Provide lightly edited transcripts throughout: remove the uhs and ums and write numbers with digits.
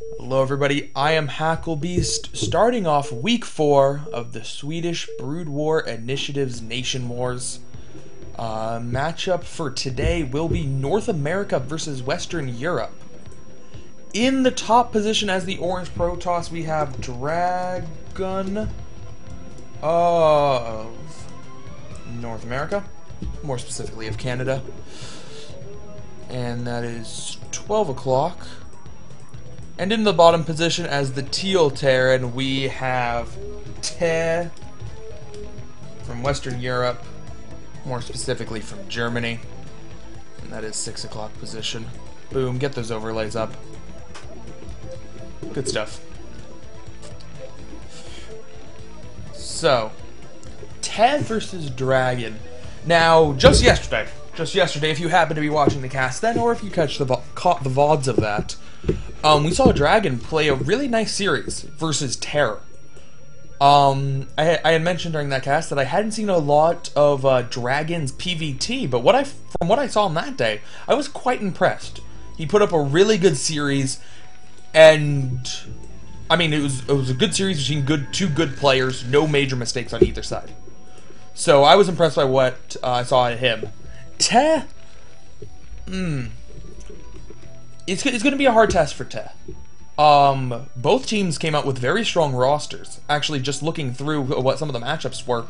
Hello everybody, I am Hacklebeast, starting off week 4 of the Swedish Brood War Initiative's Nation Wars. Matchup for today will be North America versus Western Europe. In the top position as the Orange Protoss, we have DragOn of North America, more specifically of Canada. And that is 12 o'clock. And in the bottom position as the Teal Terran, we have TEH from Western Europe, more specifically from Germany. And that is 6 o'clock position. Boom, get those overlays up. Good stuff. So, TEH versus DragOn. Now, just yesterday, if you happen to be watching the cast then, or if you caught the VODs of that, we saw DragOn play a really nice series versus Terror. I had mentioned during that cast that I hadn't seen a lot of DragOn's PvT, but from what I saw on that day, I was quite impressed. He put up a really good series, and I mean it was a good series between two good players, no major mistakes on either side. So I was impressed by what I saw in him. TEH, It's going to be a hard test for TEH. Both teams came out with very strong rosters. Actually, just looking through what some of the matchups were,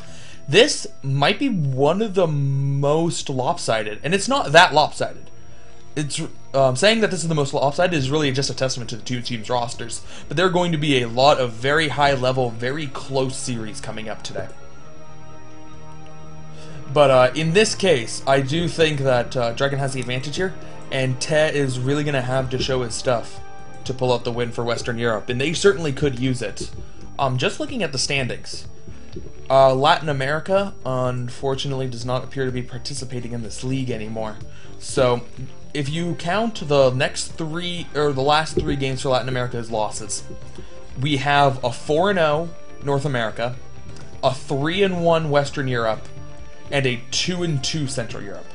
this might be one of the most lopsided, and it's not that lopsided. It's saying that this is the most lopsided is really just a testament to the two teams' rosters. But there are going to be a lot of very high-level, very close series coming up today. But in this case, I do think that DragOn has the advantage here. And TEH is really going to have to show his stuff to pull out the win for Western Europe. And they certainly could use it. Just looking at the standings. Latin America, unfortunately, does not appear to be participating in this league anymore. So, if you count the last three games for Latin America as losses, we have a 4-0 North America, a 3-1 Western Europe, and a 2-2 Central Europe.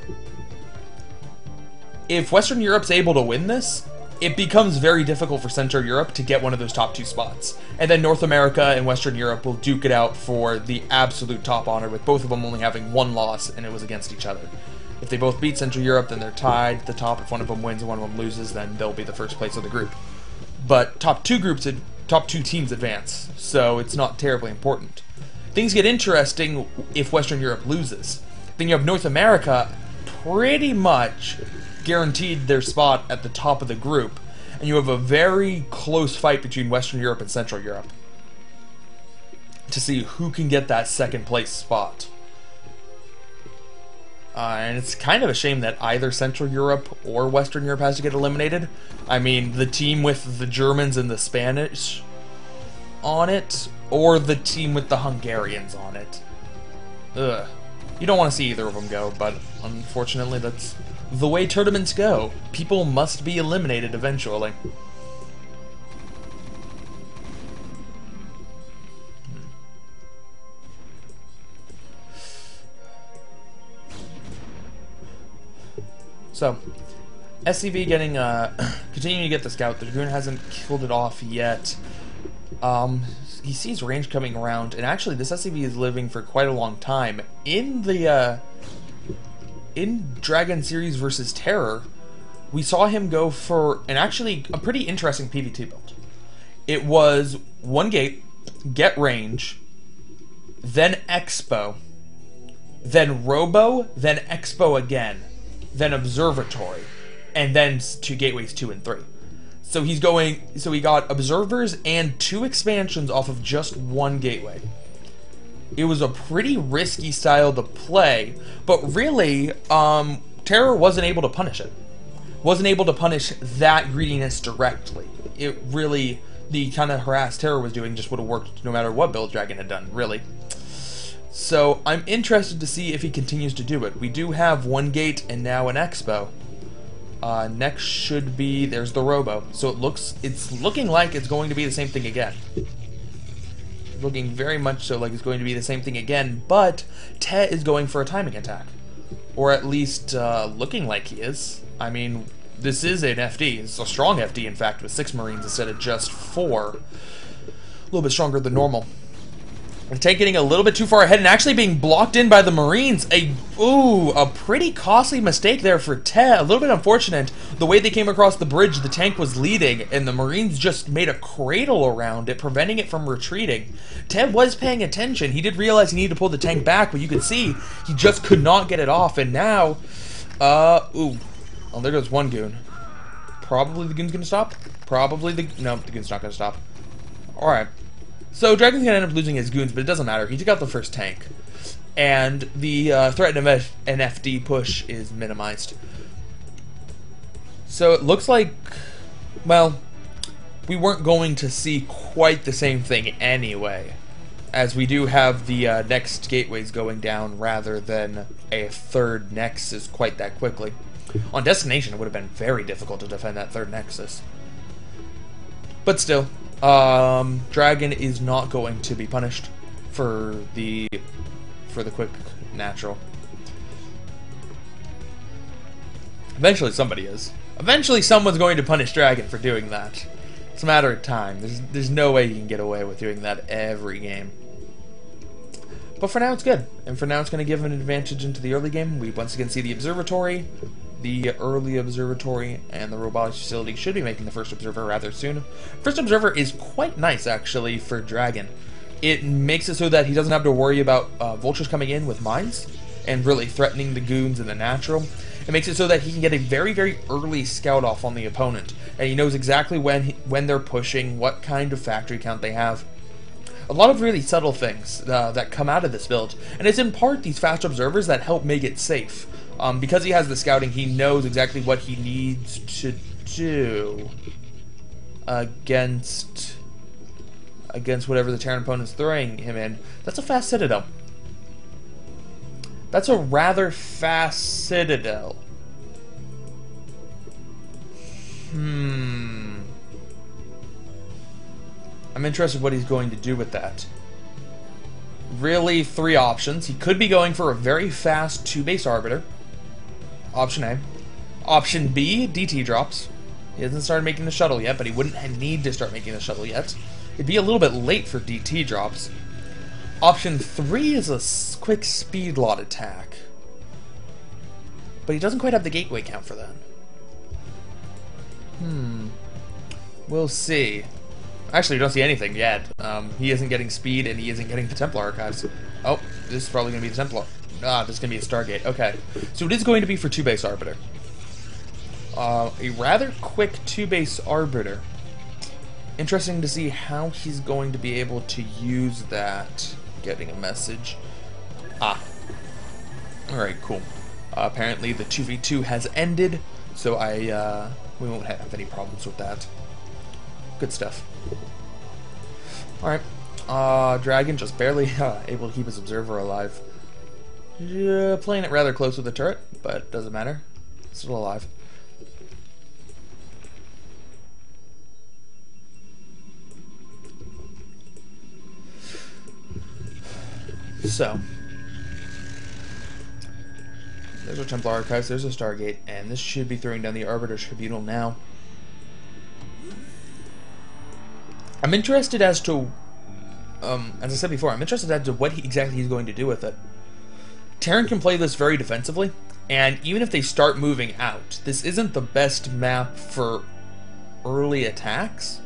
If Western Europe's able to win this, it becomes very difficult for Central Europe to get one of those top two spots. And then North America and Western Europe will duke it out for the absolute top honor, with both of them only having one loss, and it was against each other. If they both beat Central Europe, then they're tied at the top. If one of them wins and one of them loses, then they'll be the first place of the group. But top two teams advance, so it's not terribly important. Things get interesting if Western Europe loses. Then you have North America pretty much guaranteed their spot at the top of the group, and you have a very close fight between Western Europe and Central Europe to see who can get that second place spot. And it's kind of a shame that either Central Europe or Western Europe has to get eliminated. I mean, the team with the Germans and the Spanish on it, or the team with the Hungarians on it. Ugh. You don't want to see either of them go, but unfortunately that's the way tournaments go. People must be eliminated eventually. So, SCV getting continuing to get the scout. The Dragoon hasn't killed it off yet. He sees range coming around, and actually this SCV is living for quite a long time. In the in DragOn series versus Terror, we saw him go for a pretty interesting PvT build. It was one gate, get range, then Expo, then Robo, then Expo again, then Observatory, and then to gateways 2 and 3. So he got observers and 2 expansions off of just one gateway. It was a pretty risky style to play, but really, Terror wasn't able to punish it. Wasn't able to punish that greediness directly. It really, the kind of harass Terror was doing just would have worked no matter what build DragOn had done, really. So I'm interested to see if he continues to do it. We do have one gate and now an Expo. Next should be, there's the Robo. So it's looking like it's going to be the same thing again. Looking very much so like it's going to be the same thing again, but TEH is going for a timing attack. Or at least looking like he is. I mean, this is an FD. It's a strong FD, in fact, with 6 Marines instead of just 4. A little bit stronger than normal. The tank getting a little bit too far ahead and actually being blocked in by the Marines. A pretty costly mistake there for TEH. A little bit unfortunate. The way they came across the bridge, the tank was leading, and the Marines just made a cradle around it, preventing it from retreating. TEH was paying attention. He did realize he needed to pull the tank back, but you could see he just could not get it off, and now, oh, there goes one goon. Probably the goon's gonna stop. No, the goon's not gonna stop. Alright. So DragOn's gonna end up losing his goons, but it doesn't matter. He took out the first tank. And the threat of an FD push is minimized. So it looks like, well, we weren't going to see quite the same thing anyway, as we do have the next gateways going down rather than a third nexus quite that quickly. On destination, it would have been very difficult to defend that third nexus. But still, DragOn is not going to be punished for the quick natural. Eventually somebody is. Eventually someone's going to punish DragOn for doing that. It's a matter of time. There's no way you can get away with doing that every game. But for now it's good. And for now it's going to give an advantage into the early game. We once again see the observatory. The early observatory and the robotics facility should be making the first observer rather soon. First observer is quite nice, actually, for DragOn. It makes it so that he doesn't have to worry about vultures coming in with mines and really threatening the goons and the natural. It makes it so that he can get a very, very early scout off on the opponent, and he knows exactly when they're pushing, what kind of factory count they have. A lot of really subtle things that come out of this build, and it's in part these fast observers that help make it safe. Because he has the scouting, he knows exactly what he needs to do against whatever the Terran opponent's throwing him in. That's a fast citadel. That's a rather fast citadel. I'm interested what he's going to do with that. Really, 3 options. He could be going for a very fast 2-base arbiter. Option A. Option B, DT drops. He hasn't started making the shuttle yet, but he wouldn't need to start making the shuttle yet. It'd be a little bit late for DT drops. Option 3 is a quick speed lot attack. But he doesn't quite have the gateway count for that. We'll see. Actually, we don't see anything yet. He isn't getting speed, and he isn't getting the Templar archives. Oh, this is probably going to be the Templar. This is going to be a Stargate. Okay. So it is going to be for 2-base arbiter. A rather quick 2-base arbiter. Interesting to see how he's going to be able to use that. Getting a message. Alright, cool. Apparently the 2v2 has ended, so we won't have any problems with that. Good stuff. Alright. DragOn just barely able to keep his observer alive. Playing it rather close with the turret, but doesn't matter. Still alive. So, there's our Templar archives, there's a Stargate, and this should be throwing down the Arbiter Tribunal now. I'm interested as to, as I said before, I'm interested as to what exactly he's going to do with it. Terran can play this very defensively, and even if they start moving out, this isn't the best map for early attacks.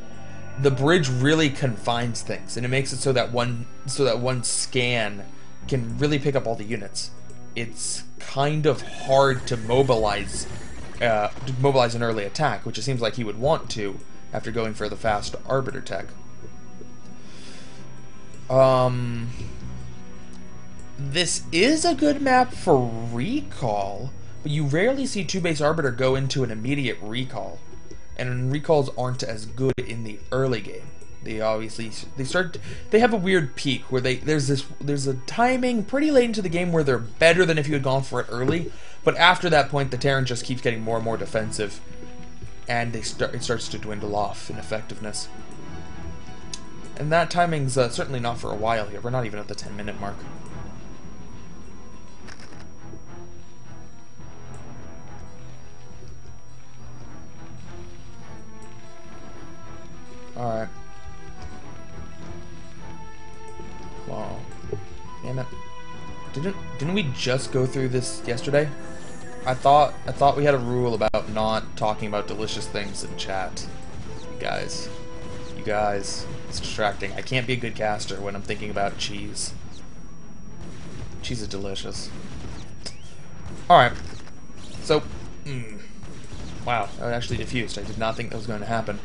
The bridge really confines things, and it makes it so that one scan can really pick up all the units. It's kind of hard to mobilize an early attack, which it seems like he would want to after going for the fast arbiter tech. This is a good map for recall, but you rarely see 2-base arbiter go into an immediate recall. And recalls aren't as good in the early game. They have a weird peak where there's a timing pretty late into the game where they're better than if you had gone for it early, but after that point the Terran just keeps getting more and more defensive, and it starts to dwindle off in effectiveness. And that timing's certainly not for a while here. We're not even at the 10-minute mark. Alright. Wow. Damn it. Didn't we just go through this yesterday? I thought we had a rule about not talking about delicious things in chat. You guys, it's distracting. I can't be a good caster when I'm thinking about cheese. Cheese is delicious. Alright. So, wow, that actually diffused. I did not think that was going to happen.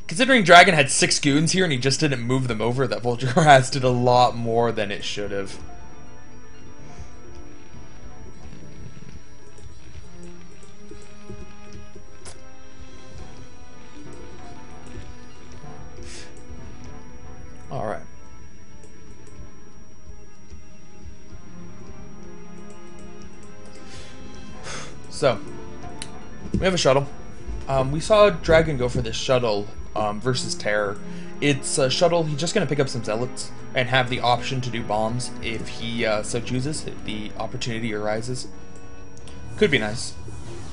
Considering DragOn had 6 goons here and he just didn't move them over, that Vulture Harass did a lot more than it should have. Alright. So, we have a shuttle. We saw DragOn go for this shuttle versus Terror. It's a shuttle. He's just going to pick up some zealots and have the option to do bombs if he so chooses, if the opportunity arises. Could be nice.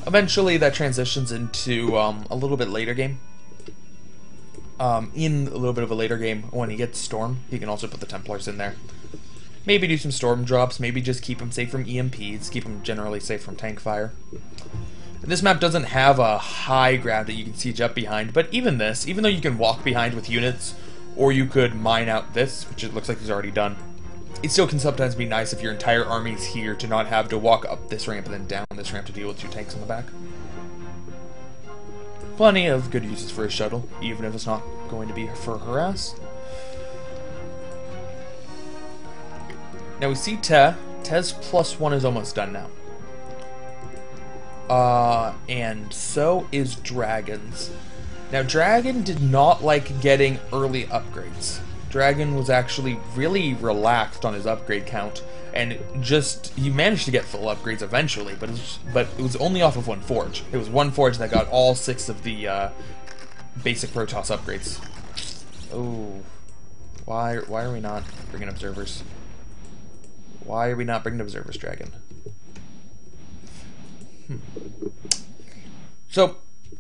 Eventually, that transitions into a little bit later game. In a little bit of a later game, when he gets Storm, he can also put the Templars in there. Maybe do some Storm drops, maybe just keep him safe from EMPs, keep him generally safe from tank fire. This map doesn't have a high ground that you can siege up behind, but even this, even though you can walk behind with units, or you could mine out this, which it looks like he's already done, it still can sometimes be nice if your entire army's here to not have to walk up this ramp and then down this ramp to deal with 2 tanks on the back. Plenty of good uses for a shuttle, even if it's not going to be for harass. Now we see Te. Te's +1 is almost done now. And so is DragOn's. Now DragOn did not like getting early upgrades. DragOn was actually really relaxed on his upgrade count, and he managed to get full upgrades eventually, but it was only off of 1 forge. It was 1 forge that got all 6 of the basic Protoss upgrades. Oh, why are we not bringing observers? Why are we not bringing observers, DragOn? So,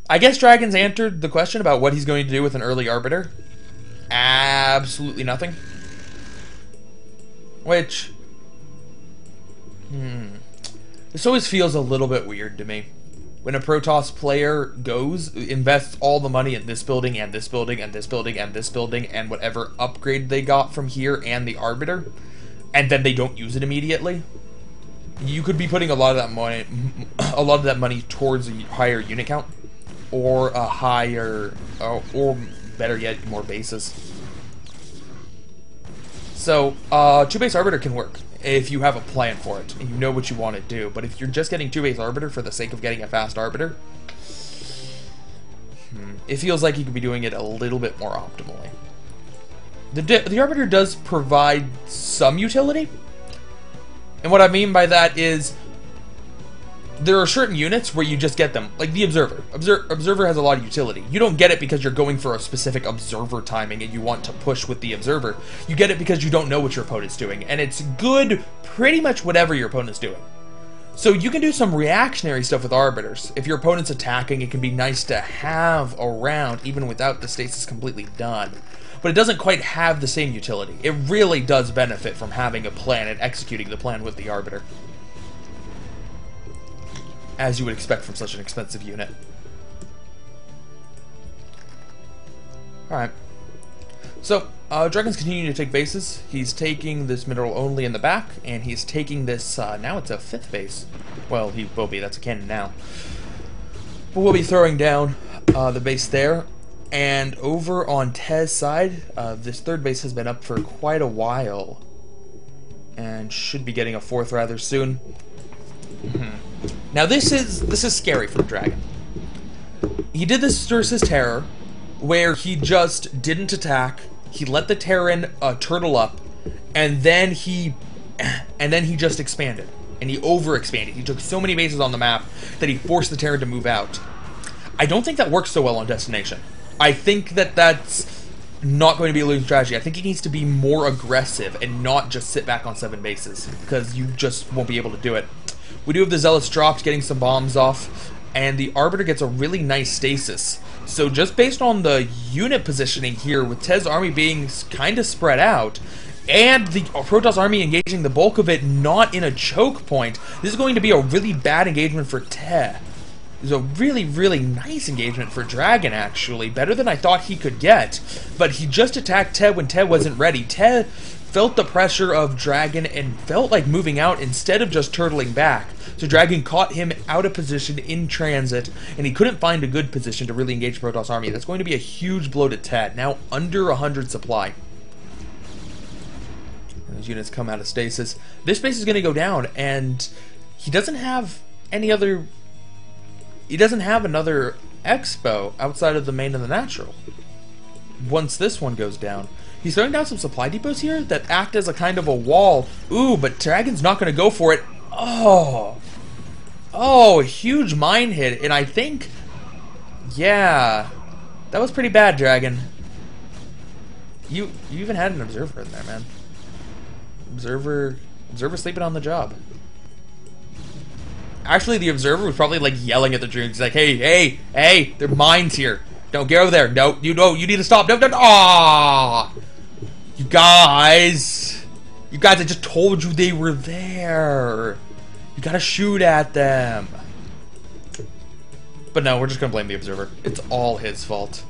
I guess DragOn's answered the question about what he's going to do with an early Arbiter. Absolutely nothing. Which, this always feels a little bit weird to me. When a Protoss player invests all the money in this building, and this building, and this building, and this building, and whatever upgrade they got from here and the Arbiter, and then they don't use it immediately. You could be putting a lot of that money towards a higher unit count, or a higher, or better yet, more bases. So, 2-base Arbiter can work if you have a plan for it and you know what you want to do. But if you're just getting 2-base Arbiter for the sake of getting a fast Arbiter, it feels like you could be doing it a little bit more optimally. The Arbiter does provide some utility. And what I mean by that is, there are certain units where you just get them, like the Observer. Observer has a lot of utility. You don't get it because you're going for a specific Observer timing and you want to push with the Observer. You get it because you don't know what your opponent's doing, and it's good pretty much whatever your opponent's doing. So you can do some reactionary stuff with Arbiters. If your opponent's attacking, it can be nice to have around, even without the stasis completely done. But it doesn't quite have the same utility. It really does benefit from having a plan and executing the plan with the Arbiter, as you would expect from such an expensive unit. Alright. So, DragOn's continuing to take bases. He's taking this mineral only in the back, and he's taking this, now it's a 5th base. Well, he will be, that's a cannon now. But we'll be throwing down the base there. And over on Te's side, this 3rd base has been up for quite a while, and should be getting a 4th rather soon. Now this is scary for DragOn. He did this versus Terror, where he just didn't attack. He let the Terran turtle up, and then he just expanded, and he overexpanded. He took so many bases on the map that he forced the Terran to move out. I don't think that works so well on Destination. I think that that's not going to be a losing strategy. I think he needs to be more aggressive and not just sit back on 7 bases, because you just won't be able to do it. We do have the Zealots dropped, getting some bombs off, and the Arbiter gets a really nice stasis So just based on the unit positioning here, with TEH's army being kind of spread out, and the Protoss army engaging the bulk of it not in a choke point, this is going to be a really bad engagement for TEH. It was a really, really nice engagement for DragOn, actually. Better than I thought he could get. But he just attacked TEH when TEH wasn't ready. TEH felt the pressure of DragOn and felt like moving out instead of just turtling back. So DragOn caught him out of position in transit, and he couldn't find a good position to really engage the Protoss army. That's going to be a huge blow to TEH. Now under 100 supply. And those units come out of stasis. This base is going to go down, and he doesn't have any other... He doesn't have another expo outside of the main and the natural. Once this one goes down, he's throwing down some supply depots here that act as a kind of a wall. Ooh, but DragOn's not going to go for it. Oh, a huge mine hit, and I think, yeah, that was pretty bad, DragOn. You even had an observer in there, man. Observer sleeping on the job. Actually, the observer was probably like yelling at the drones. He's like, hey, there are mines here. Don't get over there. No, you need to stop. No. Ah, you guys, I just told you they were there. You gotta shoot at them. But no, we're just gonna blame the observer. It's all his fault.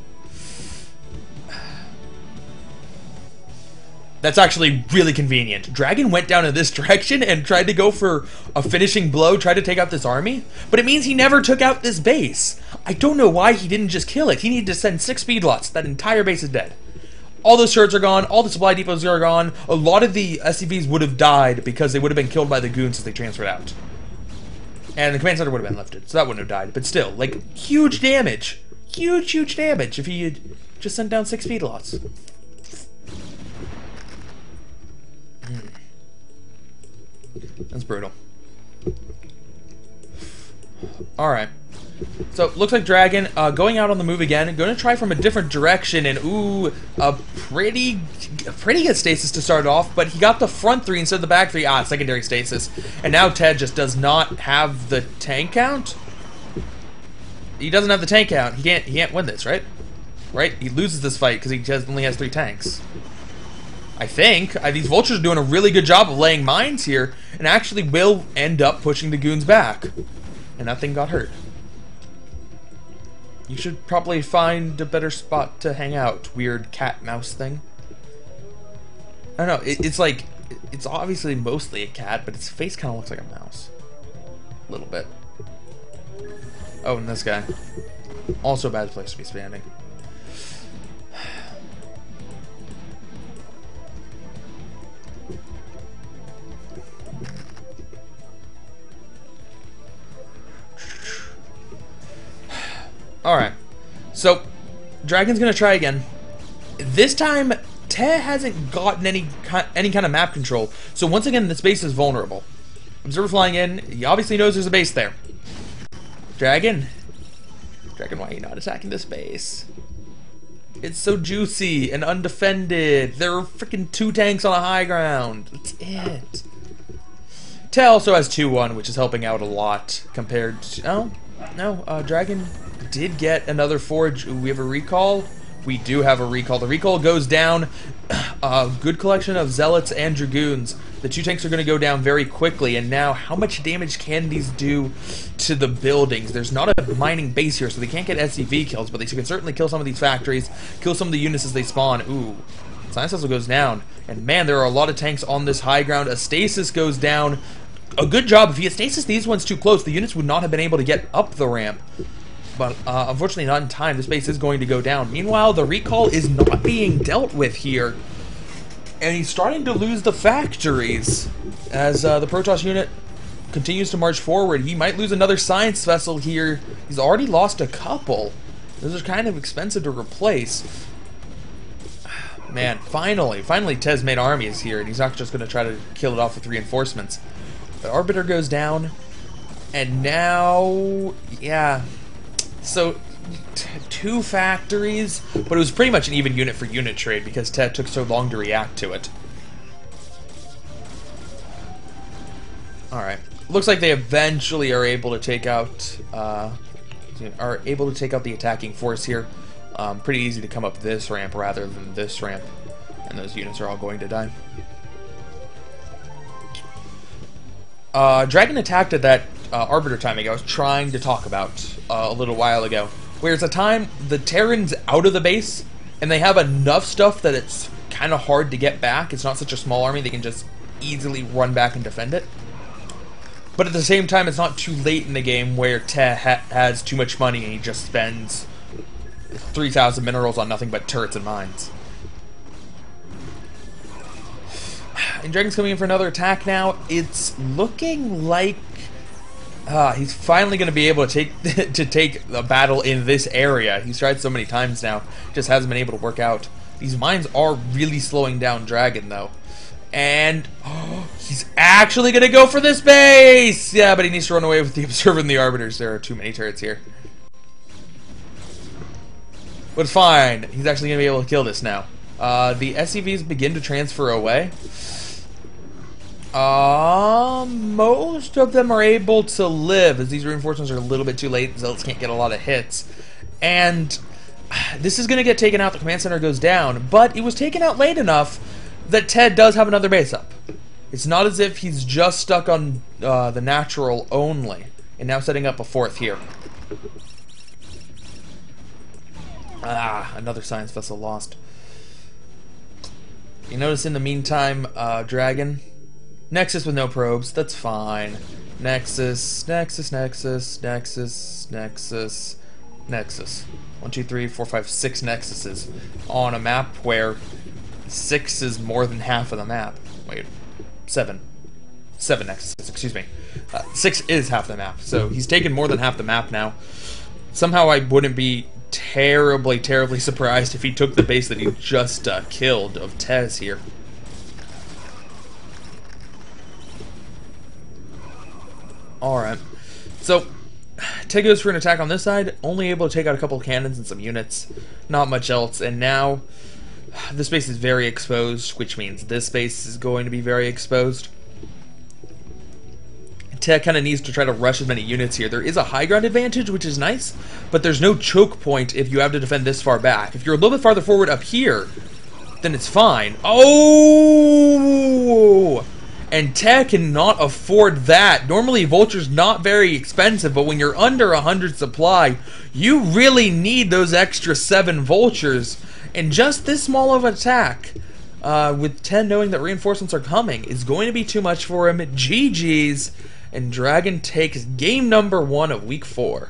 That's actually really convenient. DragOn went down in this direction and tried to go for a finishing blow, tried to take out this army, but it means he never took out this base. I don't know why he didn't just kill it. He needed to send 6 feedlots. That entire base is dead. All those turrets are gone, all the supply depots are gone. A lot of the SCVs would have died because they would have been killed by the goons as they transferred out. And the command center would have been lifted, so that wouldn't have died. But still, like, huge damage. Huge damage if he had just sent down 6 feedlots. That's brutal. Alright. So, looks like DragOn going out on the move again. Going to try from a different direction. And, ooh, a pretty good stasis to start off. But he got the front 3 instead of the back 3. Ah, secondary stasis. And now TEH just does not have the tank count. He doesn't have the tank count. He can't win this, right? Right? He loses this fight because he only has 3 tanks. I think. These vultures are doing a really good job of laying mines here, and actually will end up pushing the goons back. And that thing got hurt. You should probably find a better spot to hang out, weird cat-mouse thing. I don't know, it's like, it's obviously mostly a cat, but its face kind of looks like a mouse. A little bit. Oh, and this guy. Also a bad place to be standing. Alright, so DragOn's gonna try again. This time, TEH hasn't gotten any kind of map control, so once again, this base is vulnerable. Observer flying in, he obviously knows there's a base there. DragOn, why are you not attacking this base? It's so juicy and undefended. There are freaking 2 tanks on a high ground. That's it. TEH also has 2-1, which is helping out a lot compared to... No, DragOn did get another forge. Ooh, we have a recall. We do have a recall. The recall goes down. A good collection of zealots and dragoons. The 2 tanks are going to go down very quickly. And now, how much damage can these do to the buildings? There's not a mining base here, so they can't get SCV kills, but they can certainly kill some of these factories, kill some of the units as they spawn. Ooh, science vessel goes down. And man, there are a lot of tanks on this high ground. A stasis goes down. A good job. If he had stasis these ones too close, the units would not have been able to get up the ramp. But unfortunately not in time. This base is going to go down. Meanwhile, the recall is not being dealt with here. And he's starting to lose the factories. As the Protoss unit continues to march forward, he might lose another science vessel here. He's already lost a couple. Those are kind of expensive to replace. Man, finally TEH's main army is here, and he's not just going to try to kill it off with reinforcements. The Arbiter goes down, and now, yeah, so 2 factories, but it was pretty much an even unit for unit trade because TEH took so long to react to it. Alright, looks like they eventually are able to take out are able to take out the attacking force here. Pretty easy to come up this ramp rather than this ramp, and those units are all going to die. DragOn attacked at that Arbiter timing I was trying to talk about a little while ago, where it's a time the Terran's out of the base, and they have enough stuff that it's kind of hard to get back. It's not such a small army, they can just easily run back and defend it. But at the same time, it's not too late in the game where TEH has too much money and he just spends 3,000 minerals on nothing but turrets and mines. And DragOn's coming in for another attack now. It's looking like he's finally going to be able to take the battle in this area. He's tried so many times now, just hasn't been able to work out. These mines are really slowing down DragOn though. And he's actually going to go for this base! Yeah, but he needs to run away with the Observer and the Arbiters. There are too many turrets here. But fine, he's actually going to be able to kill this now. The SCVs begin to transfer away. Most of them are able to live, as these reinforcements are a little bit too late. Zealots can't get a lot of hits. And this is going to get taken out. The command center goes down, but it was taken out late enough that Ted does have another base up. It's not as if he's just stuck on the natural only, and now setting up a fourth here. Another science vessel lost. You notice in the meantime, DragOn, Nexus with no probes, that's fine. Nexus, Nexus, Nexus, Nexus, Nexus, Nexus. 1, 2, 3, 4, 5, 6 Nexuses on a map where 6 is more than half of the map. Wait, 7. 7 Nexuses, excuse me. 6 is half the map, so he's taken more than half the map now. Somehow I wouldn't be terribly, terribly surprised if he took the base that he just killed of Tez here. Alright, so Ted goes for an attack on this side, only able to take out a couple of cannons and some units, not much else, and now this base is very exposed, which means this base is going to be very exposed. Ted kind of needs to try to rush as many units here. There is a high ground advantage, which is nice, but there's no choke point if you have to defend this far back. If you're a little bit farther forward up here, then it's fine. Oh! And Ted cannot afford that. Normally, Vulture's not very expensive, but when you're under 100 supply, you really need those extra 7 Vultures. And just this small of an attack, with Ted knowing that reinforcements are coming, is going to be too much for him. GG's. And DragOn takes game number 1 of week 4.